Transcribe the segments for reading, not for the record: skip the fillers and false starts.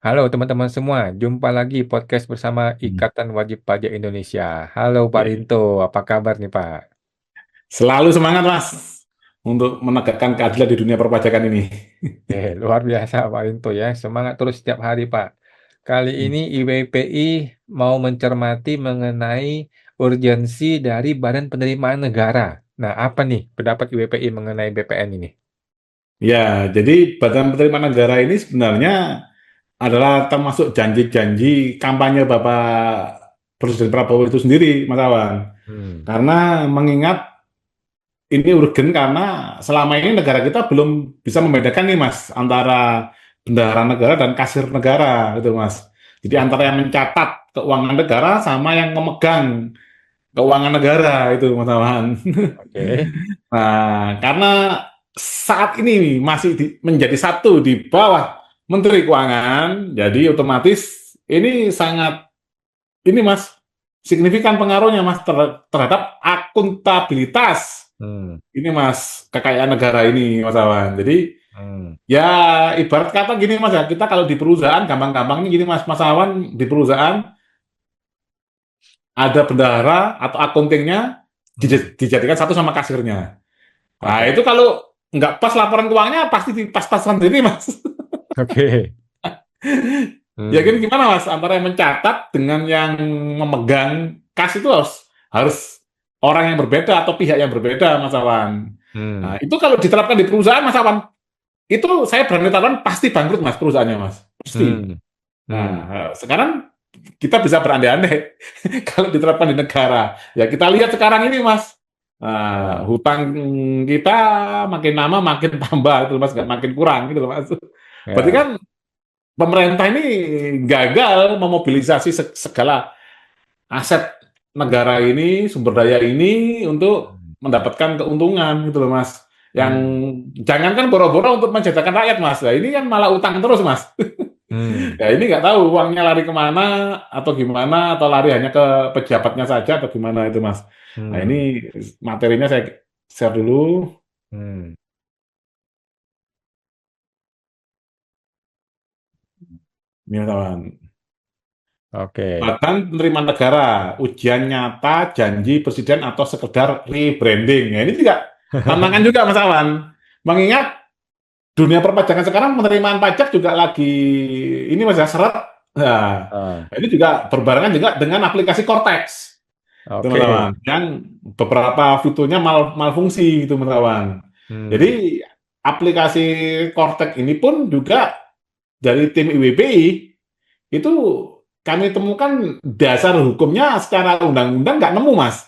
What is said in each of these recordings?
Halo teman-teman semua, jumpa lagi podcast bersama Hmm. Ikatan Wajib Pajak Indonesia. Halo Pak Ya. Rinto, apa kabar nih Pak? Selalu semangat Mas untuk menegakkan keadilan di dunia perpajakan ini. Luar biasa Pak Rinto ya, semangat terus setiap hari Pak. Kali ini IWPI mau mencermati mengenai urgensi dari Badan Penerimaan Negara. Nah, apa nih pendapat IWPI mengenai BPN ini? Ya, jadi Badan Penerimaan Negara ini sebenarnya adalah termasuk janji-janji kampanye Bapak Presiden Prabowo itu sendiri, Mas Awan. Hmm, Karena mengingat ini urgen karena selama ini negara kita belum bisa membedakan nih Mas antara bendahara negara dan kasir negara gitu Mas. Jadi antara yang mencatat keuangan negara sama yang memegang keuangan negara itu Mas Awan. oke. Nah, karena saat ini masih menjadi satu di bawah Menteri Keuangan, jadi otomatis ini sangat ini Mas signifikan pengaruhnya Mas terhadap akuntabilitas Hmm, ini Mas kekayaan negara ini Mas Awan. Jadi hmm, ya ibarat kata gini Mas ya, kita kalau di perusahaan gampang-gampangnya gini Mas Awan, di perusahaan ada bendahara atau akuntingnya hmm. dijadikan satu sama kasirnya. Nah, Oke, itu kalau nggak pas laporan keuangannya pasti pas-pasan sendiri, Mas. oke. Ya gini Hmm, gimana, Mas? Antara yang mencatat dengan yang memegang kas itu harus orang yang berbeda atau pihak yang berbeda, Mas Awan. Nah, hmm, itu kalau diterapkan di perusahaan, Mas Awan, itu saya berani katakan pasti bangkrut, Mas, perusahaannya, Mas. Pasti. hmm, hmm. Nah, sekarang kita bisa berandai-andai kalau diterapkan di negara. Ya kita lihat sekarang ini, Mas. Nah, Ya, hutang kita makin lama makin tambah itu Mas, nggak makin kurang gitu loh, Mas. Berarti ya. kan pemerintah ini gagal memobilisasi segala aset negara ini, sumber daya ini untuk Hmm, mendapatkan keuntungan gitu loh, Mas. Yang hmm, jangankan boro-boro untuk menjadikan rakyat, Mas. Nah, ini kan malah utang terus, Mas. hmm. Ya ini nggak tahu uangnya lari kemana atau gimana atau lari hanya ke pejabatnya saja atau gimana itu Mas. Nah ini Hmm, materinya saya share dulu. hmm, Ini kawan. oke. Badan Penerimaan Negara, ujian nyata, janji presiden atau sekedar rebranding. Nah, ini juga tantangan juga Mas Awan. Mengingat dunia perpajakan sekarang penerimaan pajak juga lagi ini Mas ya seret. Nah, Ah, ini juga berbarengan juga dengan aplikasi Cortex. oke. Teman-teman, yang beberapa fiturnya malfungsi itu teman-teman. Hmm, Jadi aplikasi Cortex ini pun juga dari tim IWPI itu kami temukan dasar hukumnya secara undang-undang nggak nemu mas.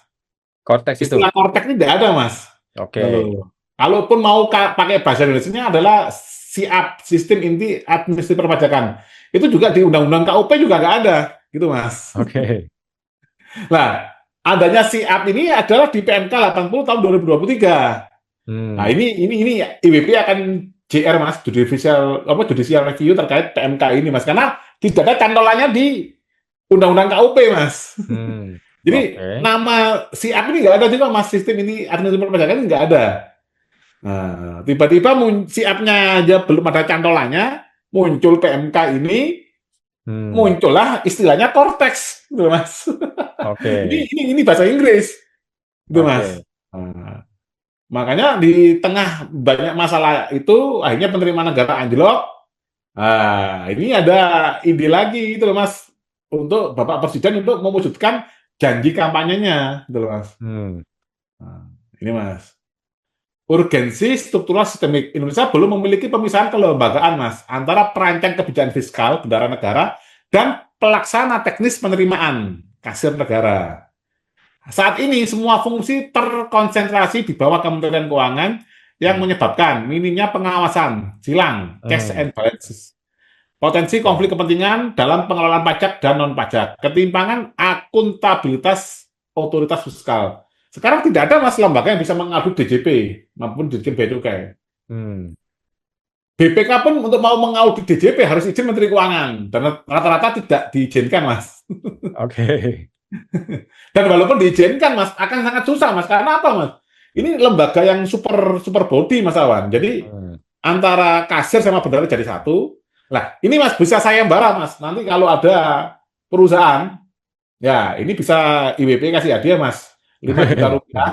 Cortex itu. Istilah Cortex ini nggak ada mas. Oke. Lalu, kalaupun mau pakai bahasa Indonesia adalah SIAP, Sistem Inti Administrasi Perpajakan. Itu juga di Undang-Undang KUP juga nggak ada, gitu mas. Oke. Nah, adanya SIAP ini adalah di PMK 80 tahun 2023. Nah, Hmm, ini IWP akan JR Mas, judicial review terkait PMK ini Mas, karena tidak ada cantolannya di Undang-Undang KUP Mas. hmm. Jadi Oke. nama SIAP ini nggak ada juga Mas, sistem ini administrasi perpajakan ini nggak ada. Nah, tiba-tiba SIAP-nya aja belum ada cantolannya, muncul PMK ini, Hmm, muncullah istilahnya Cortex, gitu Mas. oke. Ini bahasa Inggris, gitu Mas. Oke. Nah, makanya di tengah banyak masalah itu akhirnya penerimaan negara anjlok. Nah, ini ada ide lagi itu loh Mas untuk Bapak Presiden untuk mewujudkan janji kampanyenya gitu loh Mas. Hmm, Nah, ini Mas. Urgensi struktural sistemik Indonesia belum memiliki pemisahan kelembagaan Mas antara perancang kebijakan fiskal bendahara negara dan pelaksana teknis penerimaan kasir negara. Saat ini semua fungsi terkonsentrasi di bawah Kementerian Keuangan yang hmm, menyebabkan minimnya pengawasan, silang, checks hmm. and balances, potensi Oke. konflik kepentingan dalam pengelolaan pajak dan non-pajak, ketimpangan akuntabilitas otoritas fiskal. Sekarang tidak ada mas lembaga yang bisa mengaudit DJP maupun Dirjen Bea Cukai. Hmm, BPK pun untuk mau mengaudit DJP harus izin Menteri Keuangan dan rata-rata tidak diizinkan mas. oke. Dan walaupun diizinkan, Mas, akan sangat susah, Mas. Karena apa, Mas? Ini lembaga yang super super body, Mas Awan. Jadi Hmm, antara kasir sama bendahara jadi satu. Lah, ini Mas bisa sayembara Mas. Nanti kalau ada perusahaan, ya ini bisa IWP kasih hadiah Mas. 5 juta rupiah,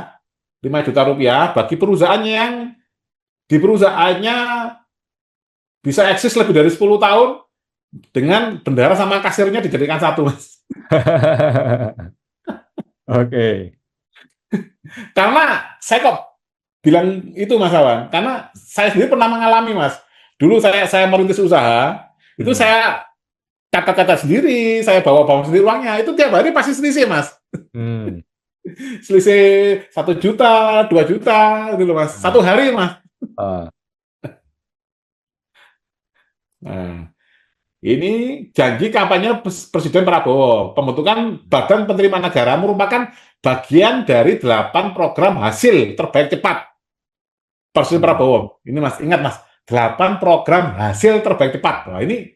5 juta rupiah bagi perusahaannya yang di perusahaannya bisa eksis lebih dari 10 tahun dengan bendara sama kasirnya dijadikan satu Mas. Oke. Karena saya kok bilang itu Mas Awan, karena saya sendiri pernah mengalami Mas. Dulu saya merintis usaha, itu Hmm. saya catat-catat sendiri, saya bawa-bawa sendiri uangnya, itu tiap hari pasti selisih Mas. Hmm. Selisih 1 juta, 2 juta, gitu loh Mas. Satu Hmm. hari Mas. Ah. Nah, ini janji kampanye Presiden Prabowo. Pembentukan Badan Penerimaan Negara merupakan bagian dari 8 program hasil terbaik cepat Presiden Hmm. Prabowo. Ini Mas, ingat Mas, 8 program hasil terbaik cepat. Wah, ini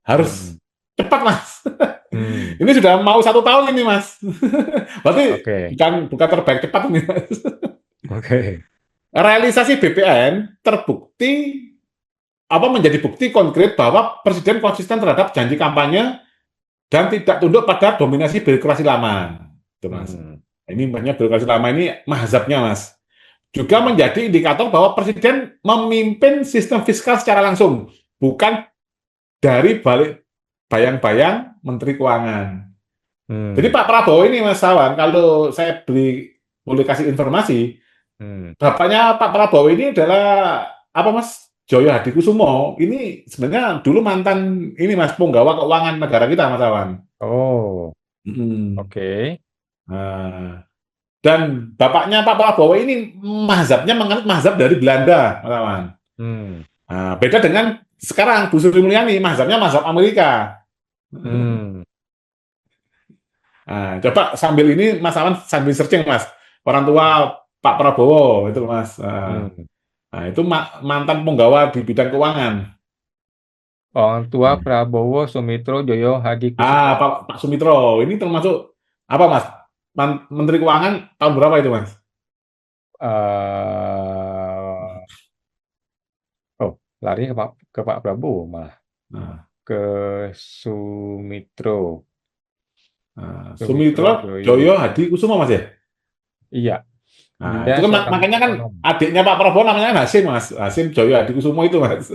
harus Hmm. cepat Mas. Hmm. Ini sudah mau 1 tahun ini Mas. Berarti Oke. bukan terbaik cepat ini Mas. Oke. Realisasi BPN terbukti menjadi bukti konkret bahwa Presiden konsisten terhadap janji kampanye dan tidak tunduk pada dominasi birokrasi lama. Itu Mas. Hmm. Ini banyak birokrasi lama ini mazhabnya Mas. Juga menjadi indikator bahwa Presiden memimpin sistem fiskal secara langsung, bukan dari balik bayang-bayang Menteri Keuangan. Jadi Hmm. Pak Prabowo ini Mas Sawan, kalau saya boleh kasih informasi, Hmm. bapaknya Pak Prabowo ini adalah apa Mas? Joyo Hadikusumo. Ini sebenarnya dulu mantan ini Mas penggawa keuangan negara kita Mas Sawan. Oh, Mm. oke. Nah, dan bapaknya Pak Prabowo ini mazhabnya menganut mazhab dari Belanda Mas Sawan. Hmm. Nah, beda dengan sekarang Bu Sri Mulyani mazhabnya mazhab Amerika. Hmm. Nah, coba sambil ini Mas Awan sambil searching Mas. Orang tua Pak Prabowo itu Mas. Hmm. Nah, itu mantan penggawa di bidang keuangan. Orang tua Prabowo Sumitro Joyo Hadikusumo. Pak Sumitro ini termasuk apa Mas? Menteri Keuangan tahun berapa itu Mas? eh oh, lari ke Pak Prabowo malah Nah, ke Sumitro. Sumitro Sumitro Joyo. Joyo Hadikusumo Mas ya? Iya, Nah, dia itu kan seorang makanya kan ekonom. adiknya Pak Prabowo namanya kan Hasim Mas. Hasim Joyo Hadikusumo itu Mas.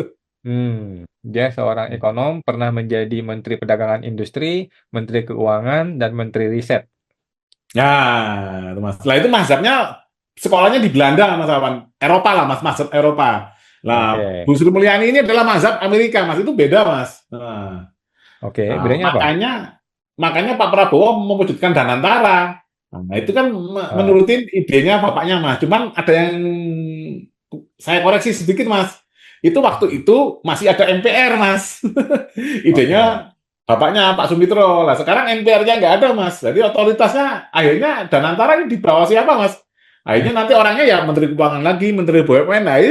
Dia seorang ekonom, pernah menjadi Menteri Perdagangan Industri, Menteri Keuangan, dan Menteri Riset. Nah, itu Mas. Setelah itu mazhabnya sekolahnya di Belanda Mas Awan. Eropa lah Mas, mazhab Eropa. Nah, Oke, Bu Sri Mulyani ini adalah mazhab Amerika Mas. Itu beda Mas. oke, Nah, bedanya apa? makanya Pak Prabowo mewujudkan Danantara. Nah, itu kan Ah, menurutin idenya bapaknya Mas. Cuman ada yang saya koreksi sedikit Mas. Itu waktu itu masih ada MPR Mas. oke. Idenya bapaknya Pak Sumitro. Lah sekarang MPR-nya nggak ada Mas. Jadi otoritasnya akhirnya Danantara ini di bawah siapa Mas? Akhirnya nanti orangnya ya Menteri Keuangan lagi, Menteri BUMN, nah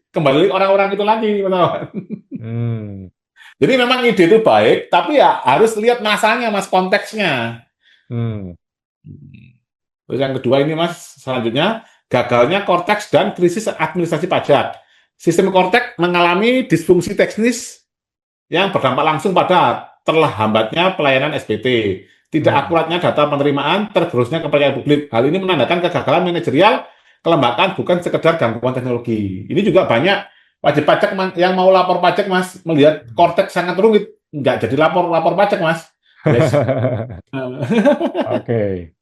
kembali orang-orang itu lagi. Hmm, Jadi memang ide itu baik, tapi ya harus lihat masanya Mas, konteksnya. hmm, Terus yang kedua ini Mas, selanjutnya gagalnya Kortex dan krisis administrasi pajak. Sistem Kortex mengalami disfungsi teknis yang berdampak langsung pada terhambatnya pelayanan SPT, tidak hmm. akuratnya data penerimaan, tergerusnya kepercayaan publik. Hal ini menandakan kegagalan manajerial, kelembagaan bukan sekedar gangguan teknologi. Ini juga banyak wajib pajak yang mau lapor pajak Mas, melihat Kortex sangat rumit, nggak jadi lapor pajak Mas. Yes. Oke.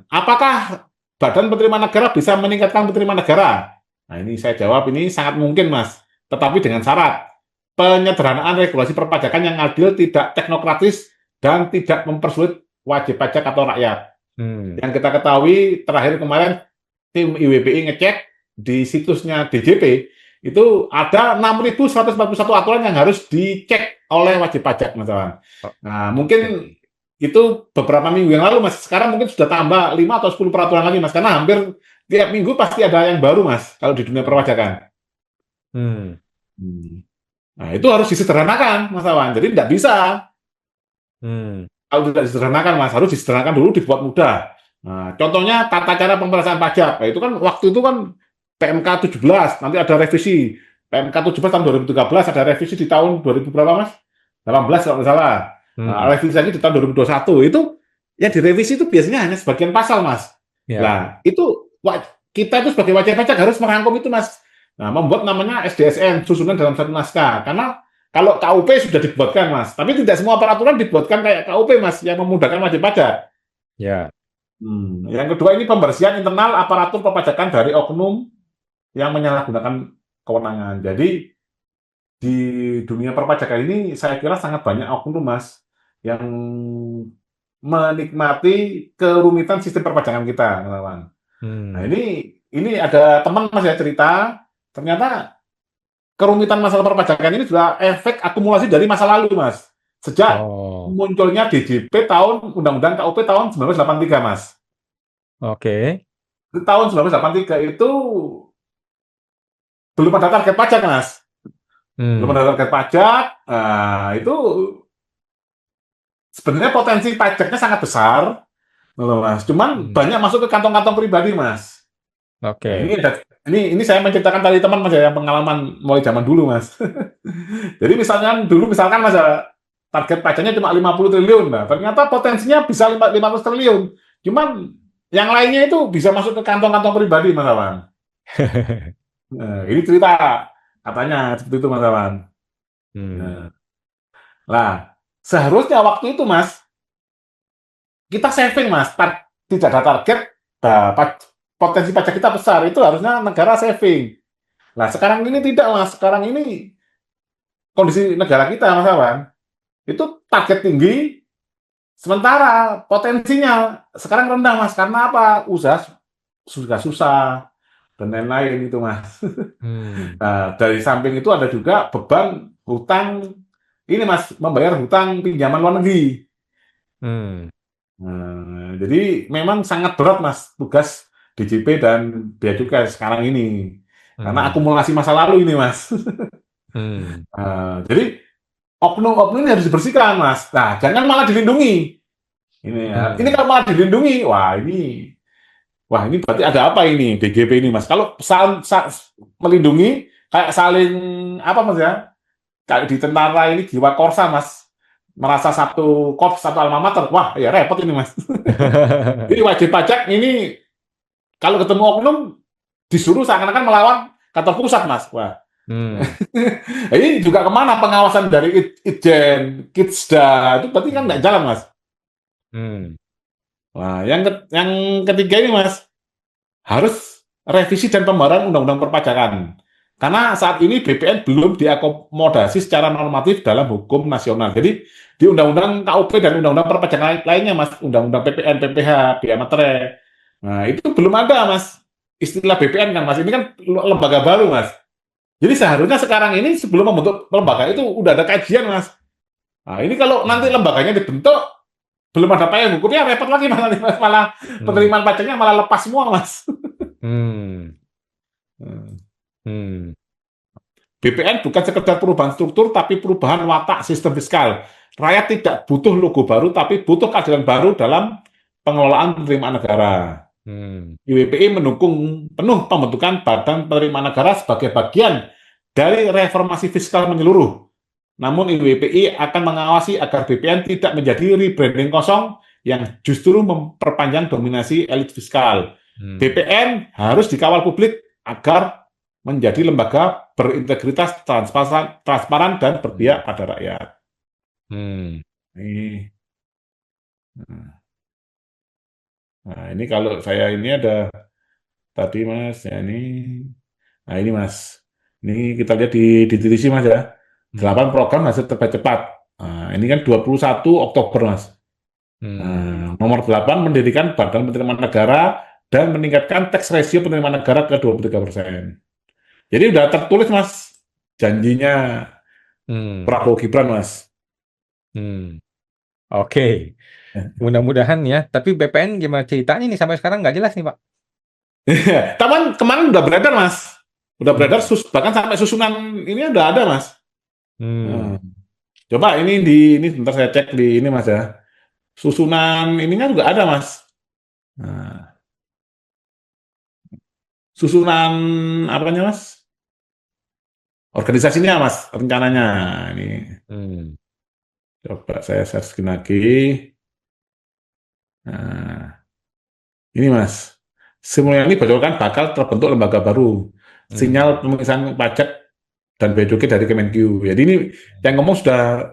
Apakah Badan Penerimaan Negara bisa meningkatkan penerimaan negara? Nah, ini saya jawab ini sangat mungkin, Mas. Tetapi dengan syarat penyederhanaan regulasi perpajakan yang adil, tidak teknokratis, dan tidak mempersulit wajib pajak atau rakyat. Hmm, Yang kita ketahui terakhir kemarin tim IWBI ngecek di situsnya DJP itu ada 6.141 aturan yang harus dicek oleh wajib pajak, Mas. Nah, oke. mungkin itu beberapa minggu yang lalu, Mas. Sekarang mungkin sudah tambah 5 atau 10 peraturan lagi, Mas. Karena hampir tiap minggu pasti ada yang baru, Mas, kalau di dunia perpajakan. Hmm, Hmm. Nah, itu harus disederhanakan, Mas Awan. Jadi tidak bisa. hmm, Kalau tidak disederhanakan, Mas, harus disederhanakan dulu, dibuat mudah. Nah, contohnya tata cara pemerasan pajak. Nah, itu kan waktu itu kan PMK 17, nanti ada revisi. PMK 17 tahun 2013, ada revisi di tahun 2000 berapa Mas? 18 kalau nggak salah. Nah, Hmm. revisi lagi di tahun 2021. Itu yang direvisi itu biasanya hanya sebagian pasal, Mas. Ya. Lah, itu kita itu sebagai wajib pajak harus merangkum itu, Mas. Nah, membuat namanya SDSN, susunan dalam satu naskah. Karena kalau KUP sudah dibuatkan, Mas. Tapi tidak semua peraturan dibuatkan kayak KUP, Mas, yang memudahkan wajib pajak. Ya. Yang kedua ini pembersihan internal aparatur perpajakan dari oknum yang menyalahgunakan kewenangan. Jadi di dunia perpajakan ini saya kira sangat banyak oknum Mas yang menikmati kerumitan sistem perpajakan kita, kawan. Nah, Hmm. ini ada teman Mas ya cerita, ternyata kerumitan masalah perpajakan ini juga efek akumulasi dari masa lalu, Mas. Sejak Oh, munculnya DJP tahun Undang-Undang KUP tahun 1983, Mas. oke. Di tahun 1983 itu belum ada target pajak, Mas. Belum Hmm. ada target pajak. Nah, itu sebenarnya potensi pajaknya sangat besar, Mas. Cuman Hmm. banyak masuk ke kantong-kantong pribadi, Mas. Nah, Oke. ini saya menceritakan tadi teman Mas ya, yang pengalaman mulai zaman dulu, Mas. Jadi misalkan Mas ya, target pajaknya cuma 50 triliun. Nah, ternyata potensinya bisa 500 triliun. Cuman yang lainnya itu bisa masuk ke kantong-kantong pribadi, Mas Awan. Nah, ini cerita katanya seperti itu, Mas Awan. Hmm. Nah, lah, seharusnya waktu itu, Mas, kita saving, Mas. Tidak ada target, nah, potensi pajak kita besar. Itu harusnya negara saving. Nah, sekarang ini tidak, Mas. Sekarang ini kondisi negara kita, Mas Awan, itu target tinggi, sementara potensinya sekarang rendah, Mas. Karena apa? Usaha sudah susah dan lain-lain itu, Mas. Hmm. Nah, dari samping itu ada juga beban hutang ini, Mas, membayar hutang pinjaman luar negeri. Hmm. Nah, jadi memang sangat berat, Mas, tugas DJP dan Bea Cukai sekarang ini. Karena Hmm. akumulasi masa lalu ini, Mas. Hmm. Jadi oknum-oknum ini harus dibersihkan, Mas. Nah, jangan malah dilindungi. Ini ya. Ini Hmm. kalau malah dilindungi, wah ini berarti ada apa ini DGP ini, Mas? Kalau melindungi kayak saling apa, Mas ya? Kayak di tentara ini jiwa korsa, Mas. Merasa satu korps, satu alma mater. Wah, ya repot ini, Mas. Jadi wajib pajak ini kalau ketemu oknum disuruh seakan-akan melawan kantor pusat, Mas. Wah. Hmm. Ini juga kemana pengawasan dari Itjen, Kitsda, itu berarti kan nggak Hmm. jalan, Mas. Hmm. Nah, yang ketiga ini, Mas, harus revisi dan pembaharuan Undang-Undang Perpajakan. Karena saat ini BPN belum diakomodasi secara normatif dalam hukum nasional. Jadi di Undang-Undang KUP dan Undang-Undang Perpajakan lainnya, Mas, Undang-Undang PPN, PPH, Bea Materai. Nah, itu belum ada, Mas. Istilah BPN kan, Mas. Ini kan lembaga baru, Mas. Jadi seharusnya sekarang ini sebelum membentuk lembaga itu udah ada kajian, Mas. Nah, ini kalau nanti lembaganya dibentuk, belum ada payung hukumnya, repot lagi malah, malah Hmm. penerimaan pajaknya malah lepas semua, Mas. Hmm. Hmm. BPN bukan sekedar perubahan struktur, tapi perubahan watak sistem fiskal. Rakyat tidak butuh logo baru, tapi butuh keadilan baru dalam pengelolaan penerimaan negara. Hmm. IWPI mendukung penuh pembentukan Badan Penerimaan Negara sebagai bagian dari reformasi fiskal menyeluruh. Namun IWPI akan mengawasi agar BPN tidak menjadi rebranding kosong yang justru memperpanjang dominasi elit fiskal. Hmm. BPN harus dikawal publik agar menjadi lembaga berintegritas, transparan dan Hmm. berpihak pada rakyat. Hmm. Ini, nah ini kalau saya ini ada tadi Mas, ya ini, nah ini Mas, ini kita lihat di TTC Mas ya, Hmm. 8 program hasil terbaik cepat. Nah, ini kan 21 Oktober Mas. Hmm. Nah, nomor 8 mendirikan Badan Penerimaan Negara dan meningkatkan tax ratio penerimaan negara ke 23%. Jadi udah tertulis Mas janjinya Hmm. Prabowo Gibran Mas. Hmm. Oke. Mudah-mudahan ya. Tapi BPN gimana ceritanya nih sampai sekarang nggak jelas nih, Pak. Taman kemarin udah beredar Mas. Udah beredar Hmm. bahkan sampai susunan ini udah ada Mas. Hmm. Nah, coba ini sebentar saya cek di ini Mas ya. Susunan ininya juga ada Mas. Nah, susunan apanya Mas? organisasinya Mas rencananya. Ini Hmm. coba saya search lagi. Nah, ini Mas. Sri Mulyani bocorkan bakal terbentuk lembaga baru. Sinyal Hmm. pemeriksaan pajak dan bea cukai dari Kemenkyu. Jadi ini yang ngomong sudah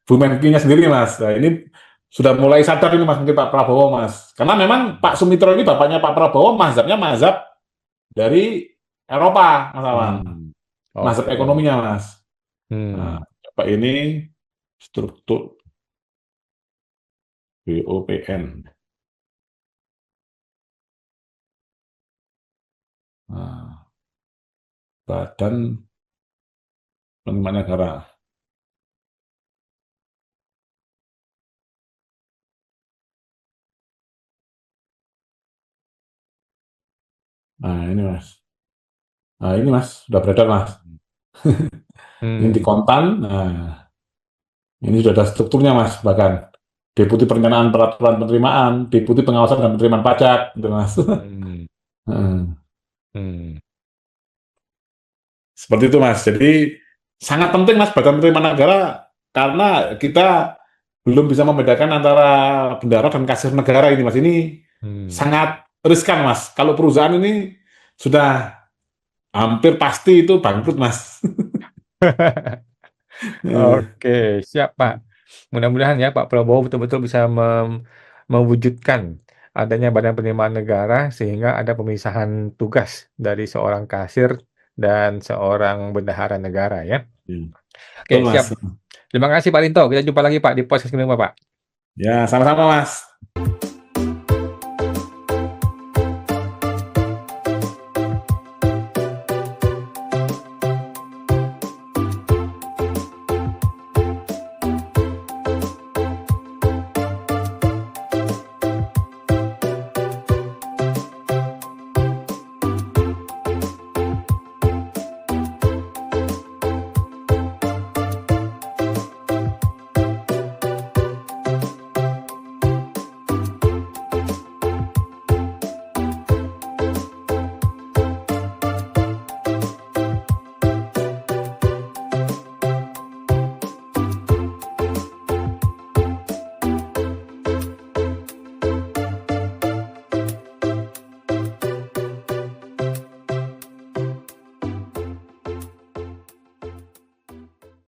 Bu Menkyu-nya sendiri Mas. Nah, ini sudah mulai sadar ini Mas, mungkin Pak Prabowo Mas. Karena memang Pak Sumitro ini bapaknya Pak Prabowo, mazhabnya mazhab dari Eropa Mas Awan. Hmm. Mazhab Oke. ekonominya Mas. Nah, Hmm. coba ini struktur BOPN. Nah, Badan Penerimaan Negara. Nah, ini Mas. Nah, ini Mas, sudah beredar Mas. Ini di Hmm. Kontan. Nah, ini sudah ada strukturnya Mas, bahkan Deputi Perencanaan Peraturan Penerimaan, Deputi Pengawasan dan Penerimaan Pajak, gitu Mas. Hmm. Hmm. Hmm. Seperti itu Mas. Jadi sangat penting Mas Badan Penerimaan Negara karena kita belum bisa membedakan antara bendahara dan kasir negara ini Mas. Ini Hmm. sangat riskan Mas. Kalau perusahaan ini sudah hampir pasti itu bangkrut Mas. Oke, siap Pak. Mudah-mudahan ya Pak Prabowo betul-betul bisa mewujudkan adanya Badan Penerimaan Negara sehingga ada pemisahan tugas dari seorang kasir dan seorang bendahara negara ya. Oke, Betul Mas. siap. Terima kasih Pak Linto. Kita jumpa lagi Pak di podcast kedua Pak. Ya, sama-sama Mas.